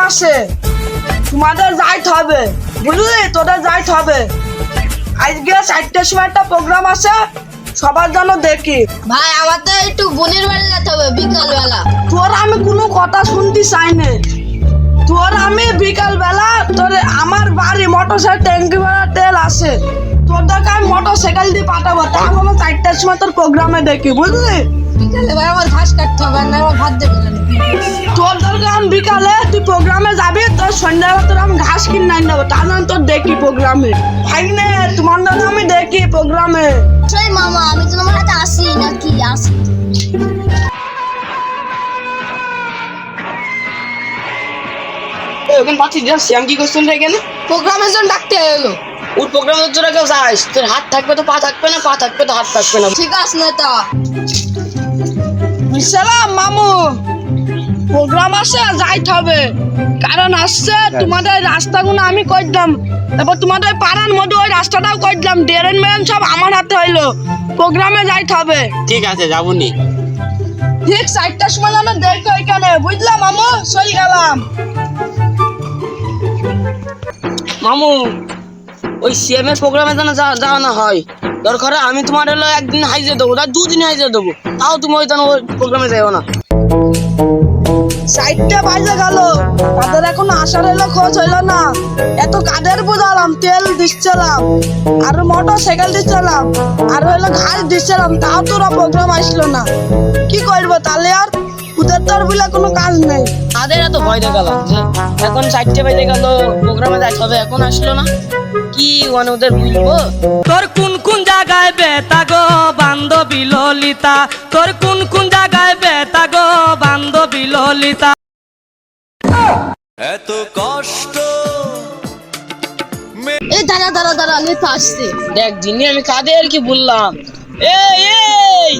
আছে, তোমাদের যাইতে হবে, বুঝলি? তোদের যাইতে হবে। আজকে 4টার সময় একটা প্রোগ্রাম আছে, সবার জন্য দেখি। ভাই আমার তো একটু বোনের বাড়ি যেতে হবে বিকাল বেলা। তোর আমি কোনো কথা শুনতে চাই না। তোর আমি বিকাল বেলা তোর আমার বাড়ি মোটরসাইকেল ট্যাঙ্কি ভরা তেল আছে, তোদেরকে আমি মোটরসাইকেল দিয়ে পাঠাবো। তাহলে 4টার সময় তোর প্রোগ্রামে দেখি, বুঝলি? বিকালে ভাই আমার ঘাস কাটতে হবে, না আমার ভাত দেবে না। তোদেরকে আমি বিকালে তুই প্রোগ্রামে যাবি, তোর সন্ধ্যাবেলা তোর আমি ঘাস কিনে আনি দেবো, তাহলে তোর দেখি প্রোগ্রামে। ভাই নে তোমার জন্য আমি দেখি প্রোগ্রামে। সেই মামা আমি তো তোমার হাতে আসি নাকি আসি। ওখানে পাচ্ছি যাচ্ছি আমি, কি করছেন এখানে? প্রোগ্রামের জন্য ডাকতে এলো। ওর প্রোগ্রামের জন্য কেউ যাস, তোর হাত থাকবে তো পা থাকবে না, পা থাকবে তো হাত থাকবে না। ঠিক আছে নেতা। সালাম মামু, প্রোগ্রাম আছে যাইতে হবে, কারণ আসছে তোমাদের রাস্তাগুলো আমি করলাম, তারপর তোমাদের পাড়ার মধ্যে ওই রাস্তাটাও করলাম, ড্রেন মেরেন সব আমার হাতে হইলো। প্রোগ্রামে যাইতে হবে। ঠিক আছে যাবনি। ঠিক 4টার সময় যেন দেখো এখানে, বুঝলাম মামু? চলে গেলাম। মামু ওই সিএম এর প্রোগ্রামে যেন যাওয়া না হয়, দরকার আমি তোমার হলো একদিন হাইজে দেবো, তার 2 দিন হাইজে দেবো, তাও তুমি ওই প্রোগ্রামে যাও না। 4টা বাজে গেল, তাদের এখন আসার এলো খোঁজ হইলো না। এত কাদের বুঝালাম, তেল দিচ্ছিলাম আর মোটরসাইকেল দিচ্ছিলাম আর হইলো ঘাস দিচ্ছিলাম, তাও তোরা প্রোগ্রাম আসলো না। কি করবো তাহলে? আর ওদের তো আর বলে কোনো কাজ নেই। তাদের এত ভয় দেখালাম যে এখন 4টে বাজে গেল, প্রোগ্রামে যাইতে হবে, এখন আসলো না, কি মানে ওদের বলবো? তোর কোন কোন জায়গায় বেতা গো বান্ধবী ললিতা, তোর কোন কোন জায়গায় বেতা গো বান্ধবী ললিতা। এত কষ্ট এই দাঁড়া দাঁড়া দাঁড়া, নেতা আসছে। দেখ দিনে আমি কাদের কি বললাম? এই এই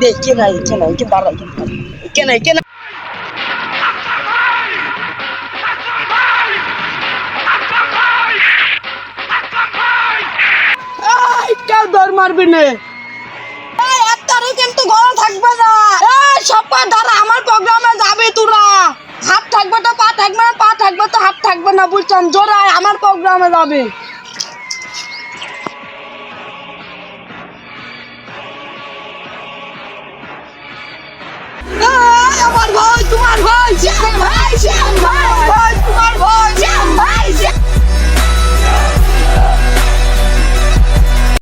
দেখ কে নাই, কে নাই, কে বাড়াই, কে নাই, কে নাই। এই কেউ দৌড় মারবি না, এই 1 তারিখ কিন্তু ঘরে থাকবে না। এই সবাই দাঁড়া, আমার প্রোগ্রামে যাবি তোরা। হাত থাকবে তো পা থাকবে না, পা থাকবে তো হাত থাকবে না, বুঝলাম? জোরাই আমার প্রোগ্রামে যাবি। আমার ভাই, তোমার ভাই, ভাই, ভাই।